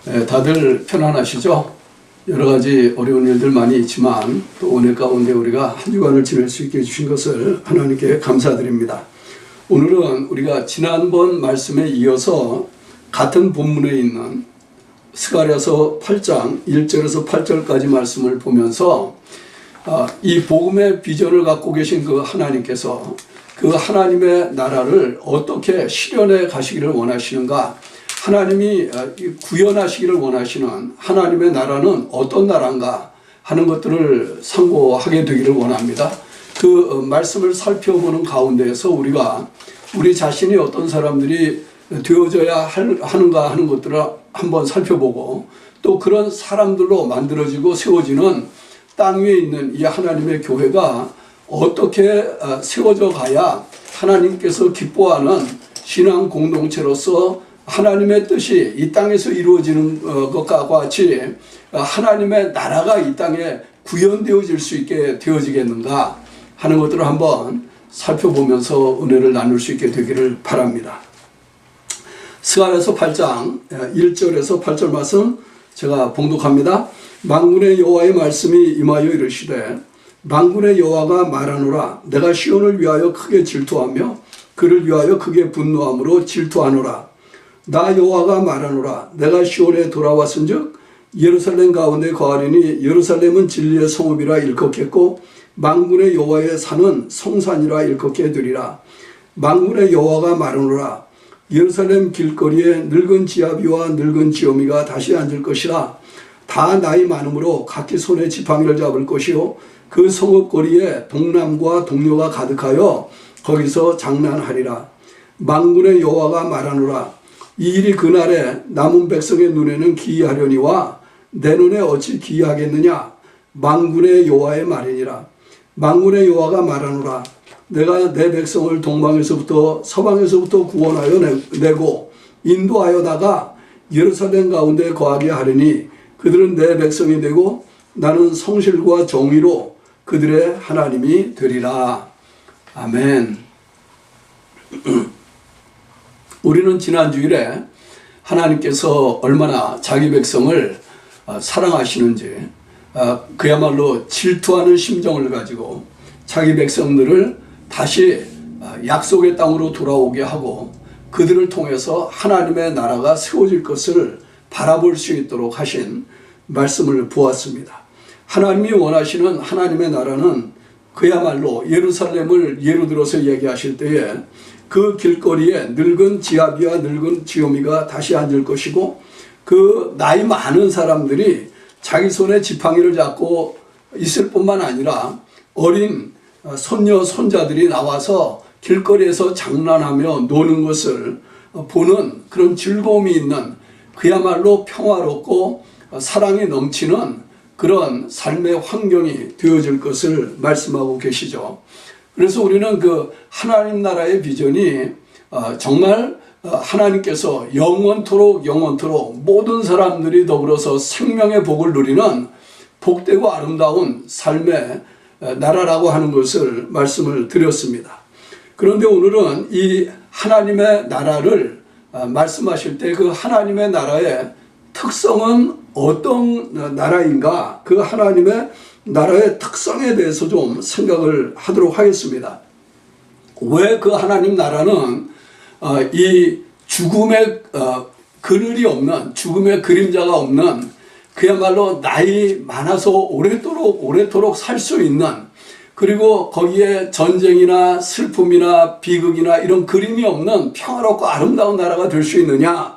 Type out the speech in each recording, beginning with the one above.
다들 편안하시죠? 여러 가지 어려운 일들 많이 있지만 또 은혜 가운데 우리가 한 주간을 지낼 수 있게 해주신 것을 하나님께 감사드립니다. 오늘은 우리가 지난번 말씀에 이어서 같은 본문에 있는 스가랴서 8장 1절에서 8절까지 말씀을 보면서 이 복음의 비전을 갖고 계신 그 하나님께서 그 하나님의 나라를 어떻게 실현해 가시기를 원하시는가, 하나님이 구현하시기를 원하시는 하나님의 나라는 어떤 나라인가 하는 것들을 상고하게 되기를 원합니다. 그 말씀을 살펴보는 가운데에서 우리가 우리 자신이 어떤 사람들이 되어져야 하는가 하는 것들을 한번 살펴보고, 또 그런 사람들로 만들어지고 세워지는 땅 위에 있는 이 하나님의 교회가 어떻게 세워져 가야 하나님께서 기뻐하는 신앙 공동체로서 하나님의 뜻이 이 땅에서 이루어지는 것과 같이 하나님의 나라가 이 땅에 구현되어질 수 있게 되어지겠는가 하는 것들을 한번 살펴보면서 은혜를 나눌 수 있게 되기를 바랍니다. 스가랴서 8장 1절에서 8절 말씀 제가 봉독합니다. 만군의 여호와의 말씀이 임하여 이르시되, 만군의 여호와가 말하노라. 내가 시온을 위하여 크게 질투하며 그를 위하여 크게 분노함으로 질투하노라. 나 여호와가 말하노라. 내가 시온에 돌아왔은즉 예루살렘 가운데 거하리니 예루살렘은 진리의 성읍이라 일컫겠고 만군의 여호와의 산은 성산이라 일컫게 되리라. 만군의 여호와가 말하노라. 예루살렘 길거리에 늙은 지아비와 늙은 지오미가 다시 앉을 것이라. 다 나이 많음으로 각기 손에 지팡이를 잡을 것이요 그 성읍거리에 동남과 동료가 가득하여 거기서 장난하리라. 만군의 여호와가 말하노라. 이 일이 그날에 남은 백성의 눈에는 기이하려니와 내 눈에 어찌 기이하겠느냐. 만군의 여호와의 말이니라. 만군의 여호와가 말하노라. 내가 내 백성을 동방에서부터 서방에서부터 구원하여 내고 인도하여다가 예루살렘 가운데 거하게 하리니 그들은 내 백성이 되고 나는 성실과 정의로 그들의 하나님이 되리라. 아멘. 우리는 지난 주일에 하나님께서 얼마나 자기 백성을 사랑하시는지, 그야말로 질투하는 심정을 가지고 자기 백성들을 다시 약속의 땅으로 돌아오게 하고 그들을 통해서 하나님의 나라가 세워질 것을 바라볼 수 있도록 하신 말씀을 보았습니다. 하나님이 원하시는 하나님의 나라는 그야말로 예루살렘을 예로 들어서 얘기하실 때에 그 길거리에 늙은 지아비와 늙은 지오미가 다시 앉을 것이고, 그 나이 많은 사람들이 자기 손에 지팡이를 잡고 있을 뿐만 아니라 어린 손녀 손자들이 나와서 길거리에서 장난하며 노는 것을 보는 그런 즐거움이 있는, 그야말로 평화롭고 사랑이 넘치는 그런 삶의 환경이 되어질 것을 말씀하고 계시죠. 그래서 우리는 그 하나님 나라의 비전이 정말 하나님께서 영원토록 모든 사람들이 더불어서 생명의 복을 누리는 복되고 아름다운 삶의 나라라고 하는 것을 말씀을 드렸습니다. 그런데 오늘은 이 하나님의 나라를 말씀하실 때 그 하나님의 나라의 특성은 어떤 나라인가, 그 하나님의 나라의 특성에 대해서 좀 생각을 하도록 하겠습니다. 왜 그 하나님 나라는 이 죽음의 그늘이 없는, 죽음의 그림자가 없는, 그야말로 나이 많아서 오래도록 살 수 있는, 그리고 거기에 전쟁이나 슬픔이나 비극이나 이런 그림이 없는 평화롭고 아름다운 나라가 될 수 있느냐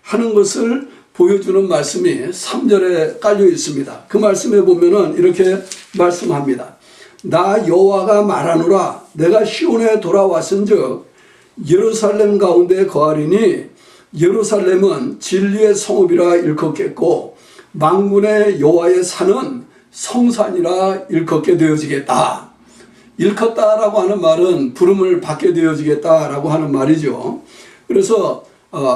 하는 것을 보여주는 말씀이 3절에 깔려 있습니다. 그 말씀에 보면은 이렇게 말씀합니다. 나 여호와가 말하노라. 내가 시온에 돌아왔은즉 예루살렘 가운데 거하리니 예루살렘은 진리의 성읍이라 일컫겠고 만군의 여호와의 산은 성산이라 일컫게 되어지겠다. 일컫다라고 하는 말은 부름을 받게 되어지겠다라고 하는 말이죠. 그래서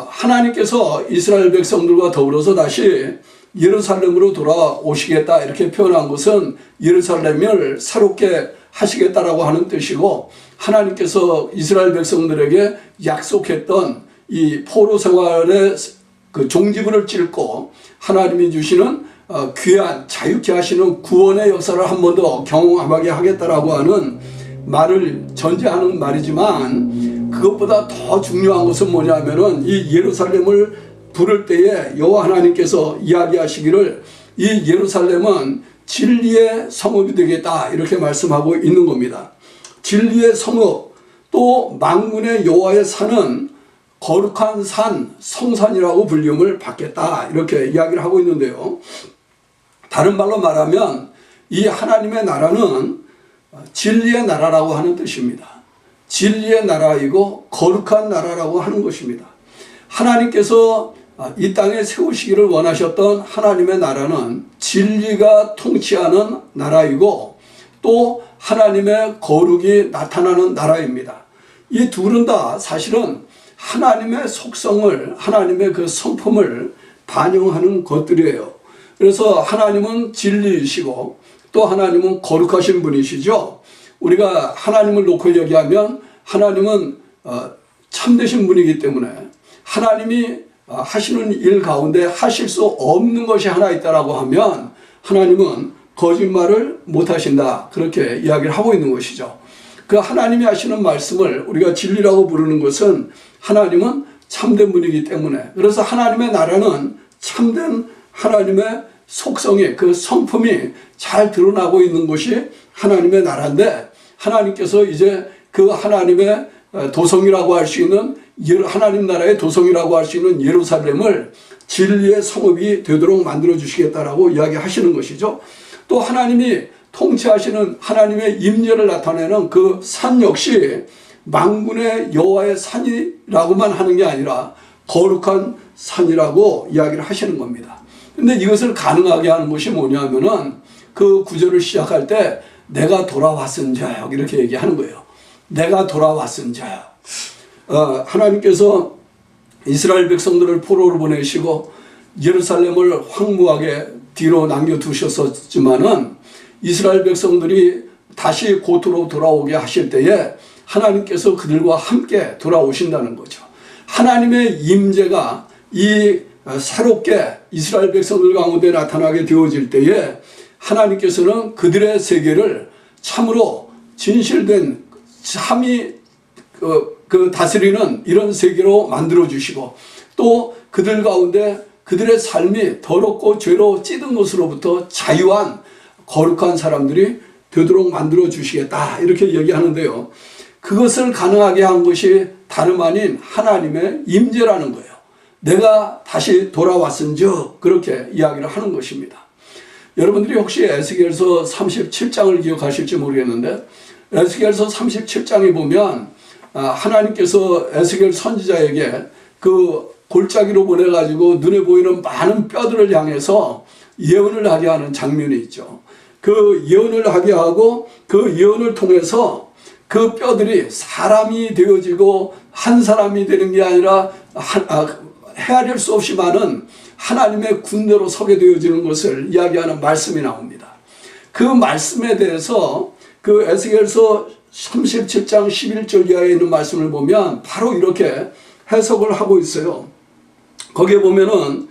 하나님께서 이스라엘 백성들과 더불어서 다시 예루살렘으로 돌아오시겠다 이렇게 표현한 것은 예루살렘을 새롭게 하시겠다라고 하는 뜻이고, 하나님께서 이스라엘 백성들에게 약속했던 이 포로 생활의 그 종지부를 찔고 하나님이 주시는 귀한 자유케 하시는 구원의 역사를 한 번 더 경험하게 하겠다라고 하는 말을 전제하는 말이지만, 그것보다 더 중요한 것은 뭐냐면은 이 예루살렘을 부를 때에 여호와 하나님께서 이야기하시기를 이 예루살렘은 진리의 성읍이 되겠다 이렇게 말씀하고 있는 겁니다. 진리의 성읍, 또 만군의 여호와의 산은 거룩한 산, 성산이라고 불림을 받겠다 이렇게 이야기를 하고 있는데요. 다른 말로 말하면 이 하나님의 나라는 진리의 나라라고 하는 뜻입니다. 진리의 나라이고 거룩한 나라라고 하는 것입니다. 하나님께서 이 땅에 세우시기를 원하셨던 하나님의 나라는 진리가 통치하는 나라이고 또 하나님의 거룩이 나타나는 나라입니다. 이 둘은 다 사실은 하나님의 속성을, 하나님의 그 성품을 반영하는 것들이에요. 그래서 하나님은 진리이시고 또 하나님은 거룩하신 분이시죠. 우리가 하나님을 놓고 얘기하면 하나님은 참되신 분이기 때문에 하나님이 하시는 일 가운데 하실 수 없는 것이 하나 있다라고 하면 하나님은 거짓말을 못 하신다, 그렇게 이야기를 하고 있는 것이죠. 그 하나님이 하시는 말씀을 우리가 진리라고 부르는 것은 하나님은 참된 분이기 때문에, 그래서 하나님의 나라는 참된 하나님의 속성이, 그 성품이 잘 드러나고 있는 것이 하나님의 나라인데, 하나님께서 이제 그 하나님의 도성이라고 할 수 있는, 하나님 나라의 도성이라고 할 수 있는 예루살렘을 진리의 성읍이 되도록 만들어 주시겠다라고 이야기하시는 것이죠. 또 하나님이 통치하시는 하나님의 임재를 나타내는 그 산 역시 만군의 여호와의 산이라고만 하는 게 아니라 거룩한 산이라고 이야기를 하시는 겁니다. 근데 이것을 가능하게 하는 것이 뭐냐면은 그 구절을 시작할 때 내가 돌아왔은즉 이렇게 얘기하는 거예요. 내가 돌아왔은즉. 하나님께서 이스라엘 백성들을 포로로 보내시고 예루살렘을 황무하게 뒤로 남겨두셨었지만은 이스라엘 백성들이 다시 고토로 돌아오게 하실 때에 하나님께서 그들과 함께 돌아오신다는 거죠. 하나님의 임재가 이 새롭게 이스라엘 백성들 가운데 나타나게 되어질 때에 하나님께서는 그들의 세계를 참으로 진실된 참이 그 다스리는 이런 세계로 만들어 주시고 또 그들 가운데 그들의 삶이 더럽고 죄로 찌든 것으로부터 자유한 거룩한 사람들이 되도록 만들어 주시겠다 이렇게 얘기하는데요. 그것을 가능하게 한 것이 다름 아닌 하나님의 임재라는 거예요. 내가 다시 돌아왔은즉 그렇게 이야기를 하는 것입니다. 여러분들이 혹시 에스겔서 37장을 기억하실지 모르겠는데 에스겔서 37장에 보면 하나님께서 에스겔 선지자에게 그 골짜기로 보내가지고 눈에 보이는 많은 뼈들을 향해서 예언을 하게 하는 장면이 있죠. 그 예언을 하게 하고 그 예언을 통해서 그 뼈들이 사람이 되어지고 한 사람이 되는 게 아니라 헤아릴 수 없이 많은 하나님의 군대로 서게 되어지는 것을 이야기하는 말씀이 나옵니다. 그 말씀에 대해서 그 에스겔서 37장 11절 이하에 있는 말씀을 보면 바로 이렇게 해석을 하고 있어요. 거기에 보면은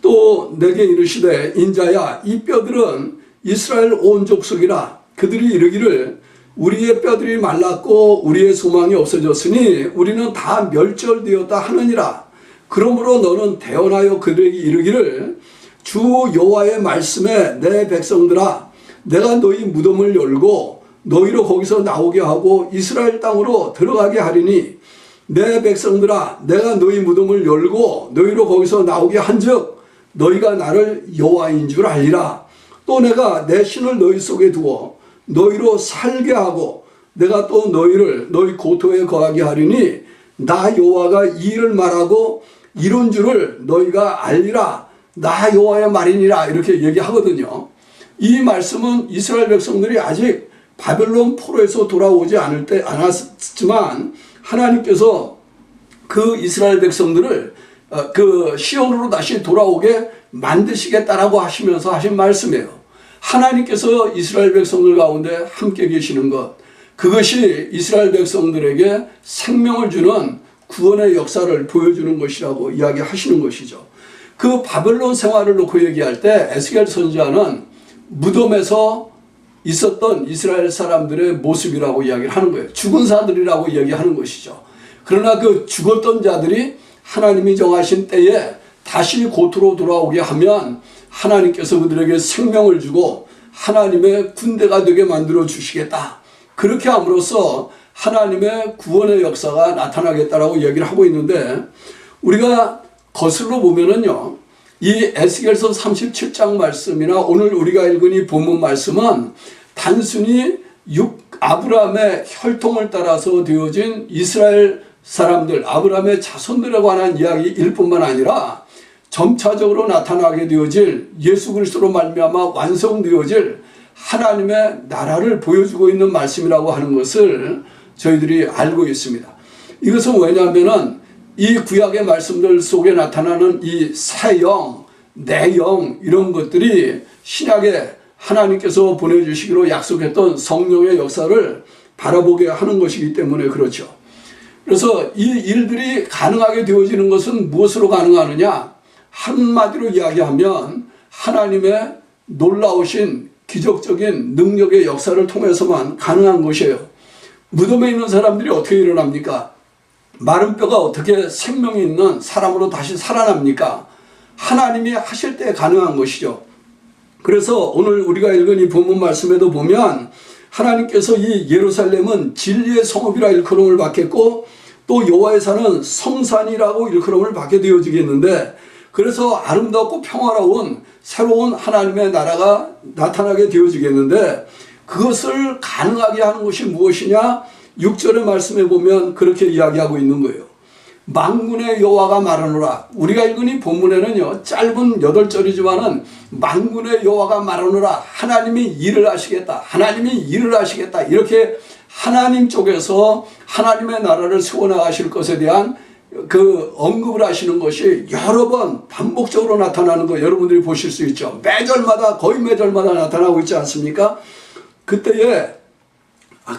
또 내게 이르시되 인자야 이 뼈들은 이스라엘 온 족속이라 그들이 이르기를 우리의 뼈들이 말랐고 우리의 소망이 없어졌으니 우리는 다 멸절되었다 하느니라. 그러므로 너는 대언하여 그들에게 이르기를 주 여호와의 말씀에 내 백성들아 내가 너희 무덤을 열고 너희로 거기서 나오게 하고 이스라엘 땅으로 들어가게 하리니 내 백성들아 내가 너희 무덤을 열고 너희로 거기서 나오게 한즉 너희가 나를 여호와인 줄 알리라. 또 내가 내 신을 너희 속에 두어 너희로 살게 하고 내가 또 너희를 너희 고토에 거하게 하리니 나 여호와가 이 일을 말하고 이룬 줄을 너희가 알리라. 나 여호와의 말이니라 이렇게 얘기하거든요. 이 말씀은 이스라엘 백성들이 아직 바벨론 포로에서 돌아오지 않았지만 하나님께서 그 이스라엘 백성들을 그 시온으로 다시 돌아오게 만드시겠다라고 하시면서 하신 말씀이에요. 하나님께서 이스라엘 백성들 가운데 함께 계시는 것, 그것이 이스라엘 백성들에게 생명을 주는 구원의 역사를 보여주는 것이라고 이야기하시는 것이죠. 그 바벨론 생활을 놓고 얘기할 때 에스겔 선지자는 무덤에서 있었던 이스라엘 사람들의 모습이라고 이야기를 하는 거예요. 죽은 사람들이라고 이야기하는 것이죠. 그러나 그 죽었던 자들이 하나님이 정하신 때에 다시 고토로 돌아오게 하면 하나님께서 그들에게 생명을 주고 하나님의 군대가 되게 만들어 주시겠다. 그렇게 함으로써 하나님의 구원의 역사가 나타나겠다라고 이야기를 하고 있는데, 우리가 거슬러 보면은요, 이 에스겔서 37장 말씀이나 오늘 우리가 읽은 이 본문 말씀은 단순히 아브라함의 혈통을 따라서 되어진 이스라엘 사람들, 아브라함의 자손들에 관한 이야기일 뿐만 아니라 점차적으로 나타나게 되어질 예수 그리스도로 말미암아 완성되어질 하나님의 나라를 보여주고 있는 말씀이라고 하는 것을 저희들이 알고 있습니다. 이것은 왜냐하면은 이 구약의 말씀들 속에 나타나는 이 새 영, 내 영, 이런 것들이 신약에 하나님께서 보내주시기로 약속했던 성령의 역사를 바라보게 하는 것이기 때문에 그렇죠. 그래서 이 일들이 가능하게 되어지는 것은 무엇으로 가능하느냐? 한마디로 이야기하면 하나님의 놀라우신 기적적인 능력의 역사를 통해서만 가능한 것이에요. 무덤에 있는 사람들이 어떻게 일어납니까? 마른 뼈가 어떻게 생명이 있는 사람으로 다시 살아납니까? 하나님이 하실 때 가능한 것이죠. 그래서 오늘 우리가 읽은 이 본문 말씀에도 보면 하나님께서 이 예루살렘은 진리의 성읍이라 일컬음을 받겠고 또 여호와의 산은 성산이라고 일컬음을 받게 되어지겠는데, 그래서 아름답고 평화로운 새로운 하나님의 나라가 나타나게 되어지겠는데, 그것을 가능하게 하는 것이 무엇이냐? 6절의 말씀에 보면 그렇게 이야기하고 있는 거예요. 만군의 여호와가 말하노라. 우리가 읽은 이 본문에는요, 짧은 8절이지만은 만군의 여호와가 말하노라. 하나님이 일을 하시겠다. 하나님이 일을 하시겠다. 이렇게 하나님 쪽에서 하나님의 나라를 세워나가실 것에 대한 그 언급을 하시는 것이 여러 번 반복적으로 나타나는 거 여러분들이 보실 수 있죠. 매절마다, 거의 매절마다 나타나고 있지 않습니까? 그때에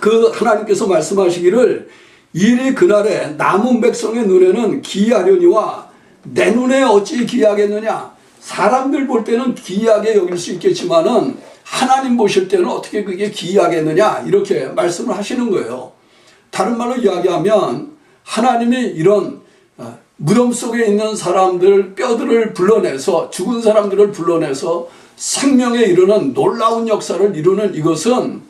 그 하나님께서 말씀하시기를 이리 그날에 남은 백성의 눈에는 기이하려니와 내 눈에 어찌 기이하겠느냐. 사람들 볼 때는 기이하게 여길 수 있겠지만은 하나님 보실 때는 어떻게 그게 기이하겠느냐, 이렇게 말씀을 하시는 거예요. 다른 말로 이야기하면 하나님이 이런 무덤 속에 있는 사람들 뼈들을 불러내서, 죽은 사람들을 불러내서 생명에 이르는 놀라운 역사를 이루는 이것은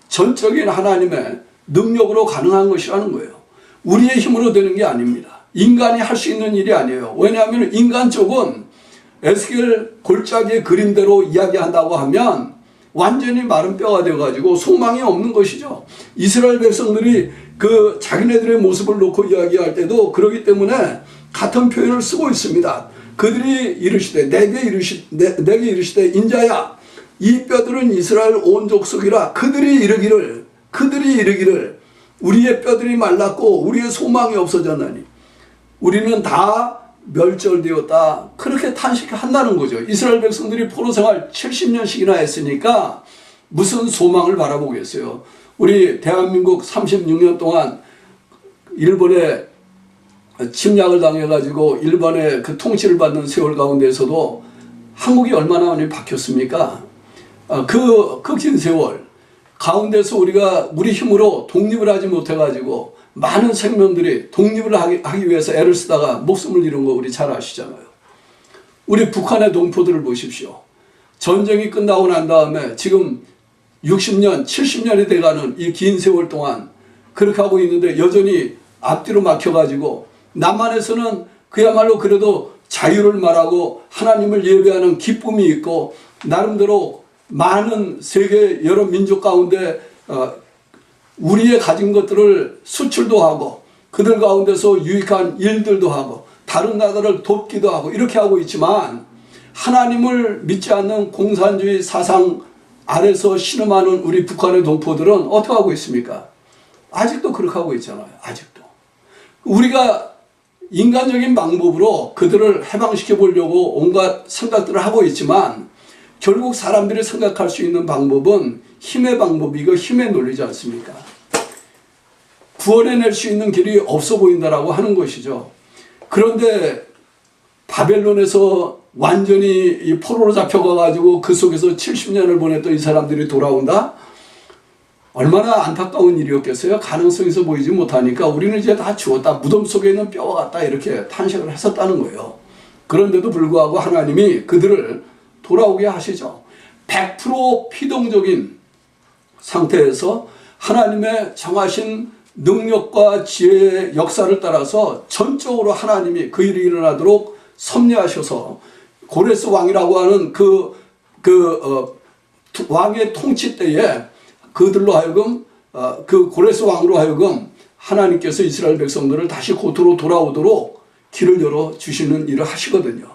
전적인 하나님의 능력으로 가능한 것이라는 거예요. 우리의 힘으로 되는 게 아닙니다. 인간이 할 수 있는 일이 아니에요. 왜냐하면 인간 쪽은 에스겔 골짜기의 그림대로 이야기한다고 하면 완전히 마른 뼈가 되어가지고 소망이 없는 것이죠. 이스라엘 백성들이 그 자기네들의 모습을 놓고 이야기할 때도 그러기 때문에 같은 표현을 쓰고 있습니다. 그들이 이르시되 내게 이르시되 인자야 이 뼈들은 이스라엘 온 족속이라. 그들이 이르기를 우리의 뼈들이 말랐고 우리의 소망이 없어졌나니 우리는 다 멸절되었다. 그렇게 탄식한다는 거죠. 이스라엘 백성들이 포로 생활 70년씩이나 했으니까 무슨 소망을 바라보겠어요. 우리 대한민국 36년 동안 일본에 침략을 당해가지고 일본의 그 통치를 받는 세월 가운데서도 한국이 얼마나 많이 바뀌었습니까? 그 긴 세월 가운데서 우리가 우리 힘으로 독립을 하지 못해가지고 많은 생명들이 독립을 하기 위해서 애를 쓰다가 목숨을 잃은 거 우리 잘 아시잖아요. 우리 북한의 동포들을 보십시오. 전쟁이 끝나고 난 다음에 지금 60년, 70년이 돼가는 이 긴 세월 동안 그렇게 하고 있는데 여전히 앞뒤로 막혀가지고 남한에서는 그야말로 그래도 자유를 말하고 하나님을 예배하는 기쁨이 있고 나름대로 많은 세계 여러 민족 가운데 우리의 가진 것들을 수출도 하고 그들 가운데서 유익한 일들도 하고 다른 나라를 돕기도 하고 이렇게 하고 있지만 하나님을 믿지 않는 공산주의 사상 아래서 신음하는 우리 북한의 동포들은 어떻게 하고 있습니까? 아직도 그렇게 하고 있잖아요. 아직도. 우리가 인간적인 방법으로 그들을 해방시켜 보려고 온갖 생각들을 하고 있지만 결국 사람들이 생각할 수 있는 방법은 힘의 방법이고 힘의 논리지 않습니까? 구원해낼 수 있는 길이 없어 보인다라고 하는 것이죠. 그런데 바벨론에서 완전히 이 포로로 잡혀가가지고 그 속에서 70년을 보냈던 이 사람들이 돌아온다? 얼마나 안타까운 일이었겠어요. 가능성이 있어 보이지 못하니까 우리는 이제 다 죽었다. 무덤 속에 있는 뼈와 같다. 이렇게 탄식을 했었다는 거예요. 그런데도 불구하고 하나님이 그들을 돌아오게 하시죠. 100% 피동적인 상태에서 하나님의 정하신 능력과 지혜의 역사를 따라서 전적으로 하나님이 그 일이 일어나도록 섭리하셔서 고레스 왕이라고 하는 왕의 통치 때에 그들로 하여금 그 고레스 왕으로 하여금 하나님께서 이스라엘 백성들을 다시 고토로 돌아오도록 길을 열어 주시는 일을 하시거든요.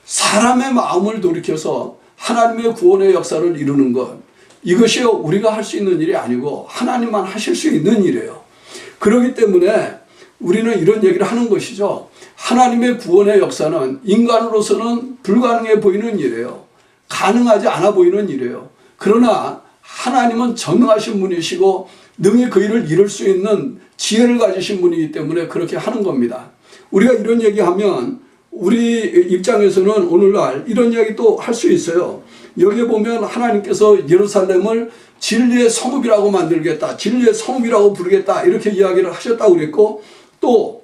사람의 마음을 돌이켜서 하나님의 구원의 역사를 이루는 것, 이것이 우리가 할 수 있는 일이 아니고 하나님만 하실 수 있는 일이에요. 그렇기 때문에 우리는 이런 얘기를 하는 것이죠. 하나님의 구원의 역사는 인간으로서는 불가능해 보이는 일이에요. 가능하지 않아 보이는 일이에요. 그러나 하나님은 전능하신 분이시고 능히 그 일을 이룰 수 있는 지혜를 가지신 분이기 때문에 그렇게 하는 겁니다. 우리가 이런 얘기하면 우리 입장에서는 오늘날 이런 이야기 또 할 수 있어요. 여기에 보면 하나님께서 예루살렘을 진리의 성읍이라고 만들겠다, 진리의 성읍이라고 부르겠다, 이렇게 이야기를 하셨다고 그랬고, 또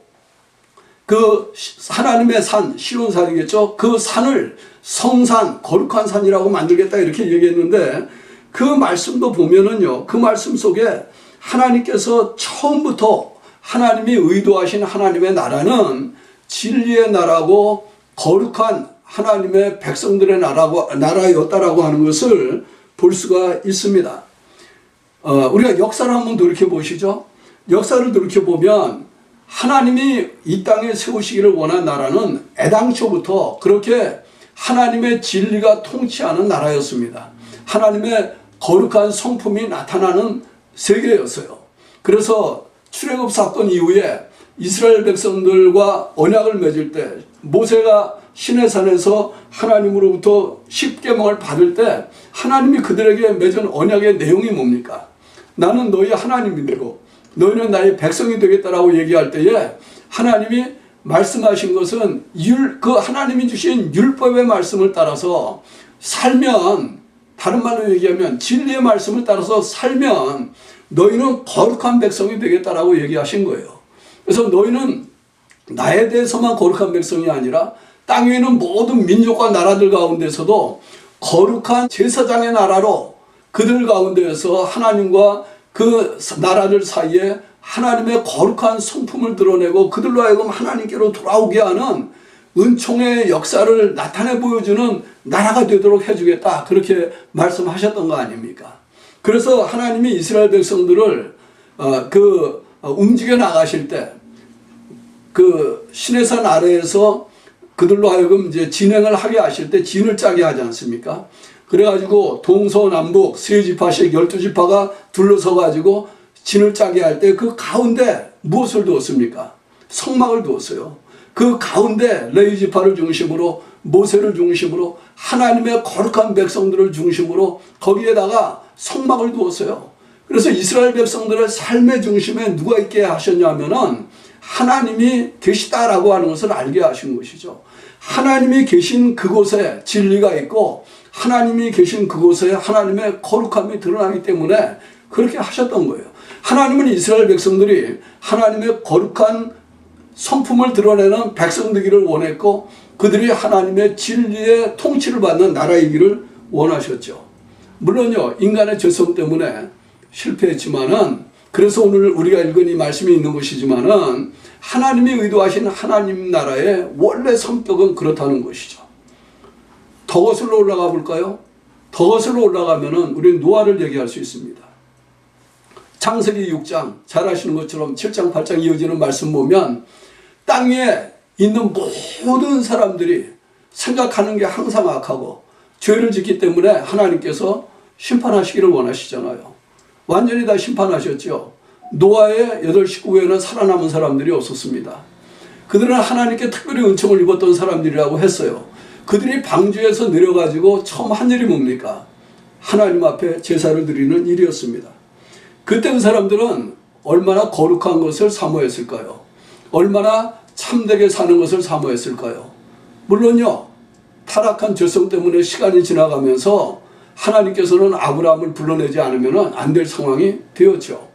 그 하나님의 산, 시온산이겠죠. 그 산을 성산, 거룩한 산이라고 만들겠다, 이렇게 얘기했는데, 그 말씀도 보면은요, 그 말씀 속에 하나님께서 처음부터 하나님이 의도하신 하나님의 나라는 진리의 나라고 거룩한 하나님의 백성들의 나라였다라고 하는 것을 볼 수가 있습니다. 우리가 역사를 한번 돌이켜 보시죠. 역사를 돌이켜 보면 하나님이 이 땅에 세우시기를 원한 나라는 애당초부터 그렇게 하나님의 진리가 통치하는 나라였습니다. 하나님의 거룩한 성품이 나타나는 세계였어요. 그래서 출애굽 사건 이후에 이스라엘 백성들과 언약을 맺을 때 모세가 시내산에서 하나님으로부터 십계명을 받을 때 하나님이 그들에게 맺은 언약의 내용이 뭡니까? 나는 너희 하나님이 되고 너희는 나의 백성이 되겠다라고 얘기할 때에 하나님이 말씀하신 것은 그 하나님이 주신 율법의 말씀을 따라서 살면, 다른 말로 얘기하면 진리의 말씀을 따라서 살면 너희는 거룩한 백성이 되겠다라고 얘기하신 거예요. 그래서 너희는 나에 대해서만 거룩한 백성이 아니라 땅 위에 있는 모든 민족과 나라들 가운데서도 거룩한 제사장의 나라로 그들 가운데에서 하나님과 그 나라들 사이에 하나님의 거룩한 성품을 드러내고 그들로 하여금 하나님께로 돌아오게 하는 은총의 역사를 나타내 보여주는 나라가 되도록 해주겠다, 그렇게 말씀하셨던 거 아닙니까? 그래서 하나님이 이스라엘 백성들을 움직여 나가실 때 그 시내산 아래에서 그들로 하여금 이제 진행을 하게 하실 때 진을 짜게 하지 않습니까? 그래가지고 동서남북 세 지파씩 12지파가 둘러서 가지고 진을 짜게 할 때 그 가운데 무엇을 두었습니까? 성막을 두었어요. 그 가운데 레위 지파를 중심으로 모세를 중심으로 하나님의 거룩한 백성들을 중심으로 거기에다가 성막을 두었어요. 그래서 이스라엘 백성들의 삶의 중심에 누가 있게 하셨냐면은 하나님이 계시다라고 하는 것을 알게 하신 것이죠. 하나님이 계신 그곳에 진리가 있고 하나님이 계신 그곳에 하나님의 거룩함이 드러나기 때문에 그렇게 하셨던 거예요. 하나님은 이스라엘 백성들이 하나님의 거룩한 성품을 드러내는 백성 되기를 원했고 그들이 하나님의 진리의 통치를 받는 나라이기를 원하셨죠. 물론요, 인간의 죄성 때문에 실패했지만은, 그래서 오늘 우리가 읽은 이 말씀이 있는 것이지만은 하나님이 의도하신 하나님 나라의 원래 성격은 그렇다는 것이죠. 더 거슬러 올라가 볼까요? 더 거슬러 올라가면은 우리는 노아를 얘기할 수 있습니다. 창세기 6장 잘 아시는 것처럼 7장 8장 이어지는 말씀 보면 땅에 있는 모든 사람들이 생각하는 게 항상 악하고 죄를 짓기 때문에 하나님께서 심판하시기를 원하시잖아요. 완전히 다 심판하셨죠. 노아의 8 식구에는 살아남은 사람들이 없었습니다. 그들은 하나님께 특별히 은총을 입었던 사람들이라고 했어요. 그들이 방주에서 내려가지고 처음 한 일이 뭡니까? 하나님 앞에 제사를 드리는 일이었습니다. 그때 그 사람들은 얼마나 거룩한 것을 사모했을까요? 얼마나 참되게 사는 것을 사모했을까요? 물론요, 타락한 죄성 때문에 시간이 지나가면서 하나님께서는 아브라함을 불러내지 않으면 안 될 상황이 되었죠.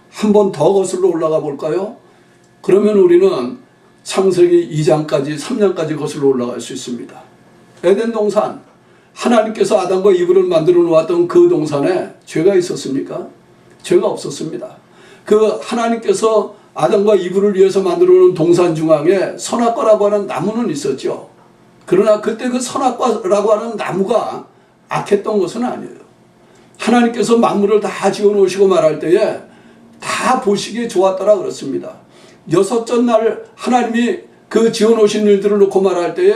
한 번 더 거슬러 올라가 볼까요? 그러면 우리는 창세기 2장까지 3장까지 거슬러 올라갈 수 있습니다. 에덴 동산, 하나님께서 아담과 이브를 만들어 놓았던 그 동산에 죄가 있었습니까? 죄가 없었습니다. 그 하나님께서 아담과 이브를 위해서 만들어 놓은 동산 중앙에 선악과라고 하는 나무는 있었죠. 그러나 그때 그 선악과라고 하는 나무가 악했던 것은 아니에요. 하나님께서 만물을 다 지어 놓으시고 말할 때에 다 보시기에 좋았더라 그렇습니다. 여섯째 날 하나님이 그 지어 놓으신 일들을 놓고 말할 때에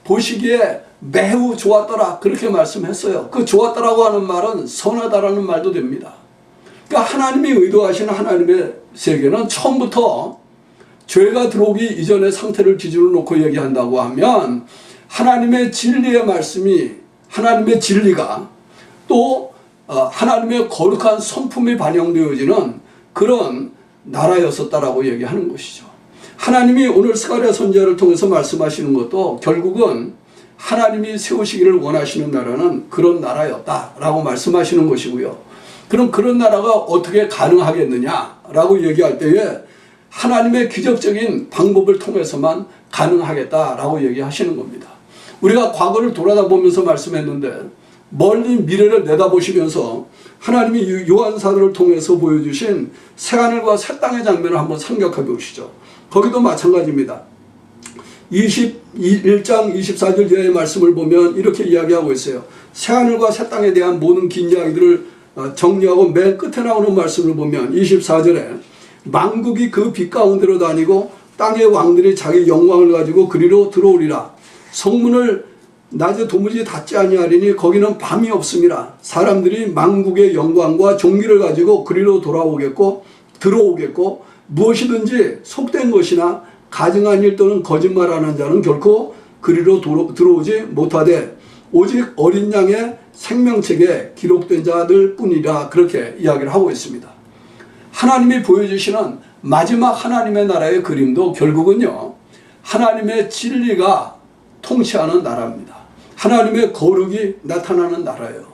보시기에 매우 좋았더라 그렇게 말씀했어요. 그 좋았더라고 하는 말은 선하다라는 말도 됩니다. 그러니까 하나님이 의도하시는 하나님의 세계는 처음부터 죄가 들어오기 이전의 상태를 기준으로 놓고 얘기한다고 하면 하나님의 진리의 말씀이, 하나님의 진리가 또 하나님의 거룩한 성품이 반영되어지는 그런 나라였었다라고 얘기하는 것이죠. 하나님이 오늘 스가랴 선지자를 통해서 말씀하시는 것도 결국은 하나님이 세우시기를 원하시는 나라는 그런 나라였다라고 말씀하시는 것이고요. 그럼 그런 나라가 어떻게 가능하겠느냐라고 얘기할 때에 하나님의 기적적인 방법을 통해서만 가능하겠다라고 얘기하시는 겁니다. 우리가 과거를 돌아다보면서 말씀했는데 멀리 미래를 내다보시면서 하나님이 요한사도를 통해서 보여주신 새하늘과 새 땅의 장면을 한번 생각해 보시죠. 거기도 마찬가지입니다. 21장 24절 이하의 말씀을 보면 이렇게 이야기하고 있어요. 새하늘과 새 땅에 대한 모든 긴 이야기들을 정리하고 맨 끝에 나오는 말씀을 보면 24절에 만국이 그 빛 가운데로 다니고 땅의 왕들이 자기 영광을 가지고 그리로 들어오리라. 성문을 낮에 도무지 닫지 아니하리니 거기는 밤이 없음이라. 사람들이 만국의 영광과 존귀를 가지고 그리로 들어오겠고 무엇이든지 속된 것이나 가증한 일 또는 거짓말하는 자는 결코 그리로 들어오지 못하되 오직 어린 양의 생명책에 기록된 자들 뿐이라 그렇게 이야기를 하고 있습니다. 하나님이 보여주시는 마지막 하나님의 나라의 그림도 결국은요, 하나님의 진리가 통치하는 나라입니다. 하나님의 거룩이 나타나는 나라예요.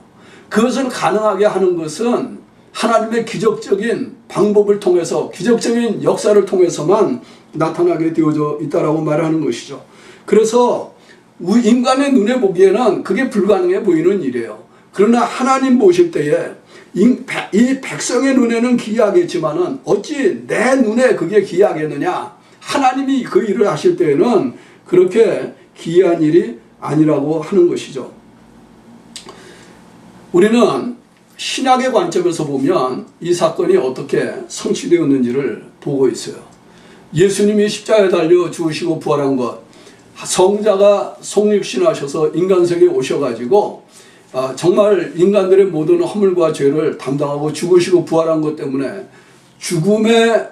그것을 가능하게 하는 것은 하나님의 기적적인 방법을 통해서, 기적적인 역사를 통해서만 나타나게 되어져 있다라고 말하는 것이죠. 그래서 인간의 눈에 보기에는 그게 불가능해 보이는 일이에요. 그러나 하나님 보실 때에 이 백성의 눈에는 기이하겠지만은 어찌 내 눈에 그게 기이하겠느냐? 하나님이 그 일을 하실 때에는 그렇게 기이한 일이 아니라고 하는 것이죠. 우리는 신약의 관점에서 보면 이 사건이 어떻게 성취되었는지를 보고 있어요. 예수님이 십자가에 달려 죽으시고 부활한 것, 성자가 성육신하셔서 인간세계에 오셔가지고 정말 인간들의 모든 허물과 죄를 담당하고 죽으시고 부활한 것 때문에 죽음의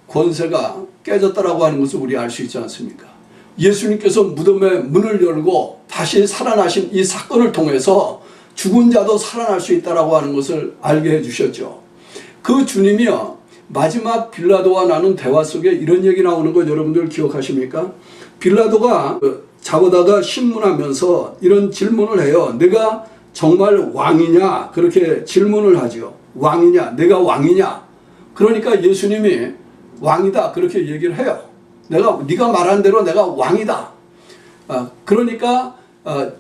권세가 깨졌다라고 하는 것을 우리 알 수 있지 않습니까? 예수님께서 무덤의 문을 열고 다시 살아나신 이 사건을 통해서 죽은 자도 살아날 수 있다라고 하는 것을 알게 해주셨죠. 그 주님이요, 마지막 빌라도와 나눈 대화 속에 이런 얘기 나오는 거 여러분들 기억하십니까? 빌라도가 잡아다가 신문하면서 이런 질문을 해요. 내가 정말 왕이냐? 그렇게 질문을 하죠. 왕이냐? 내가 왕이냐? 그러니까 예수님이 왕이다 그렇게 얘기를 해요. 네가 말한 대로 내가 왕이다. 그러니까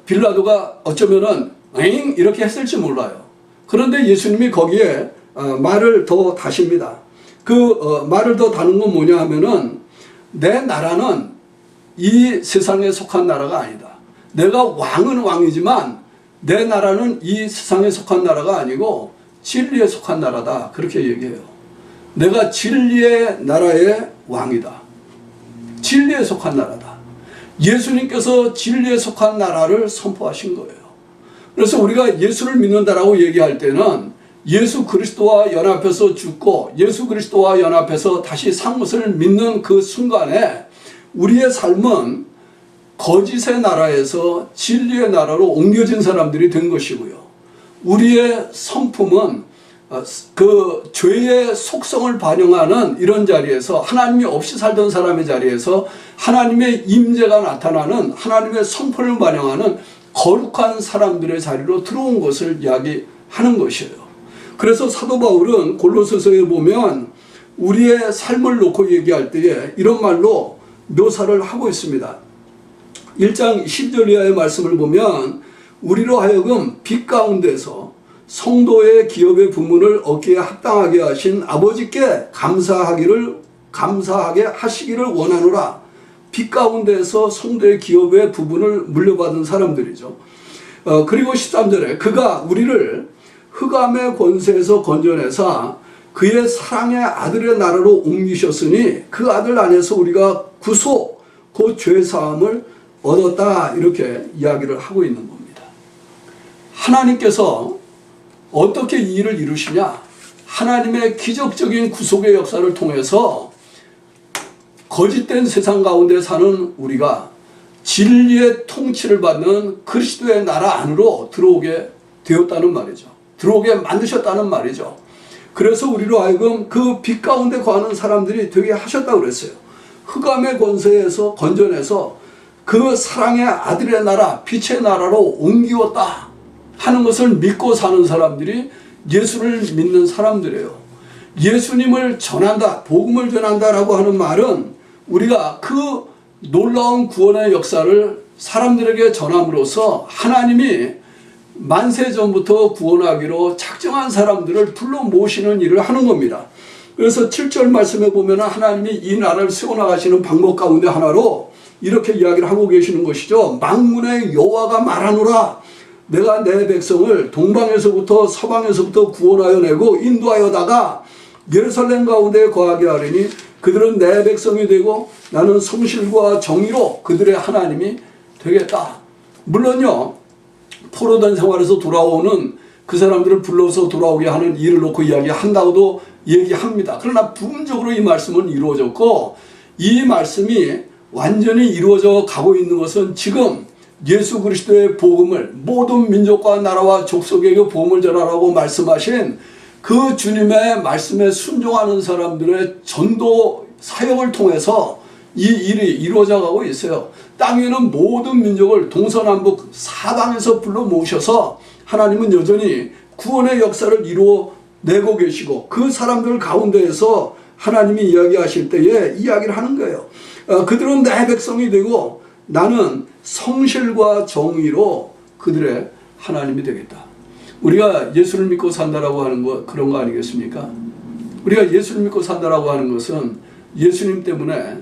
빌라도가 어쩌면은 엥 이렇게 했을지 몰라요. 그런데 예수님이 거기에 말을 더 다십니다. 그 말을 더 다는 건 뭐냐 하면은 내 나라는 이 세상에 속한 나라가 아니다. 내가 왕은 왕이지만 내 나라는 이 세상에 속한 나라가 아니고 진리에 속한 나라다. 그렇게 얘기해요. 내가 진리의 나라의 왕이다. 진리에 속한 나라다. 예수님께서 진리에 속한 나라를 선포하신 거예요. 그래서 우리가 예수를 믿는다라고 얘기할 때는 예수 그리스도와 연합해서 죽고 예수 그리스도와 연합해서 다시 산 것을 믿는 그 순간에 우리의 삶은 거짓의 나라에서 진리의 나라로 옮겨진 사람들이 된 것이고요. 우리의 성품은 그 죄의 속성을 반영하는 이런 자리에서, 하나님이 없이 살던 사람의 자리에서 하나님의 임재가 나타나는, 하나님의 성품을 반영하는 거룩한 사람들의 자리로 들어온 것을 이야기하는 것이에요. 그래서 사도 바울은 골로새서에 보면 우리의 삶을 놓고 얘기할 때에 이런 말로 묘사를 하고 있습니다. 1장 10절 이하의 말씀을 보면 우리로 하여금 빛 가운데서 성도의 기업의 부문을 얻기에 합당하게 하신 아버지께 감사하게 하시기를 원하노라. 빛 가운데서 성도의 기업의 부분을 물려받은 사람들이죠. 그리고 13절에 그가 우리를 흑암의 권세에서 건져내사 그의 사랑의 아들의 나라로 옮기셨으니 그 아들 안에서 우리가 구속, 그 죄사함을 얻었다. 이렇게 이야기를 하고 있는 겁니다. 하나님께서 어떻게 이 일을 이루시냐? 하나님의 기적적인 구속의 역사를 통해서 거짓된 세상 가운데 사는 우리가 진리의 통치를 받는 그리스도의 나라 안으로 들어오게 되었다는 말이죠. 들어오게 만드셨다는 말이죠. 그래서 우리로 하여금 그 빛 가운데 거하는 사람들이 되게 하셨다고 그랬어요. 흑암의 권세에서 건져내서 그 사랑의 아들의 나라, 빛의 나라로 옮기었다 하는 것을 믿고 사는 사람들이 예수를 믿는 사람들이에요. 예수님을 전한다, 복음을 전한다라고 하는 말은 우리가 그 놀라운 구원의 역사를 사람들에게 전함으로써 하나님이 만세 전부터 구원하기로 작정한 사람들을 불러 모시는 일을 하는 겁니다. 그래서 7절 말씀에 보면 하나님이 이 나라를 세워나가시는 방법 가운데 하나로 이렇게 이야기를 하고 계시는 것이죠. 만군의 여호와가 말하노라. 내가 내 백성을 동방에서부터 서방에서부터 구원하여 내고 인도하여다가 예루살렘 가운데 거하게 하리니 그들은 내 백성이 되고 나는 성실과 정의로 그들의 하나님이 되겠다. 물론요, 포로된 생활에서 돌아오는 그 사람들을 불러서 돌아오게 하는 일을 놓고 이야기한다고도 얘기합니다. 그러나 부분적으로 이 말씀은 이루어졌고, 이 말씀이 완전히 이루어져 가고 있는 것은 지금 예수 그리스도의 복음을 모든 민족과 나라와 족속에게 복음을 전하라고 말씀하신 그 주님의 말씀에 순종하는 사람들의 전도 사역을 통해서 이 일이 이루어져 가고 있어요. 땅 위는 모든 민족을 동서남북 사방에서 불러 모셔서 하나님은 여전히 구원의 역사를 이루어내고 계시고 그 사람들 가운데에서 하나님이 이야기하실 때에 이야기를 하는 거예요. 그들은 내 백성이 되고 나는 성실과 정의로 그들의 하나님이 되겠다. 우리가 예수를 믿고 산다라고 하는 거 그런 거 아니겠습니까? 우리가 예수를 믿고 산다라고 하는 것은 예수님 때문에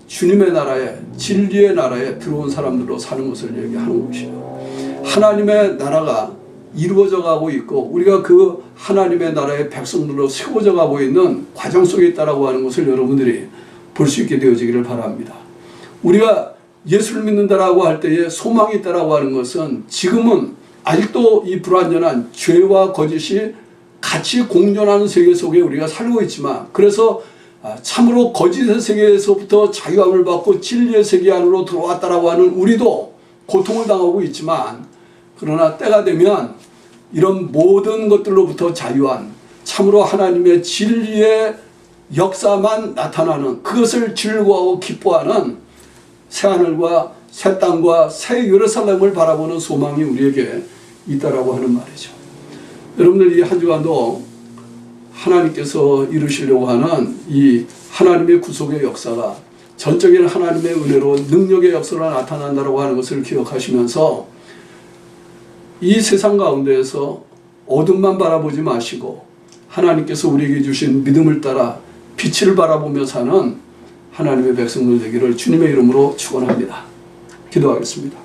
주님의 나라에, 진리의 나라에 들어온 사람들로 사는 것을 얘기하는 것이에요. 하나님의 나라가 이루어져 가고 있고 우리가 그 하나님의 나라의 백성들로 세워져 가고 있는 과정 속에 있다라고 하는 것을 여러분들이 볼 수 있게 되어지기를 바랍니다. 우리가 예수를 믿는다라고 할 때에 소망이 있다라고 하는 것은 지금은 아직도 이 불완전한 죄와 거짓이 같이 공존하는 세계 속에 우리가 살고 있지만, 그래서 참으로 거짓의 세계에서부터 자유함을 받고 진리의 세계 안으로 들어왔다라고 하는 우리도 고통을 당하고 있지만, 그러나 때가 되면 이런 모든 것들로부터 자유한 참으로 하나님의 진리의 역사만 나타나는, 그것을 즐거워하고 기뻐하는 새하늘과 새 땅과 새 예루살렘을 바라보는 소망이 우리에게 있다라고 하는 말이죠. 여러분들 이 한 주간도 하나님께서 이루시려고 하는 이 하나님의 구속의 역사가 전적인 하나님의 은혜로 능력의 역사로 나타난다라고 하는 것을 기억하시면서 이 세상 가운데에서 어둠만 바라보지 마시고 하나님께서 우리에게 주신 믿음을 따라 빛을 바라보며 사는 하나님의 백성들 되기를 주님의 이름으로 축원합니다. 기도하겠습니다.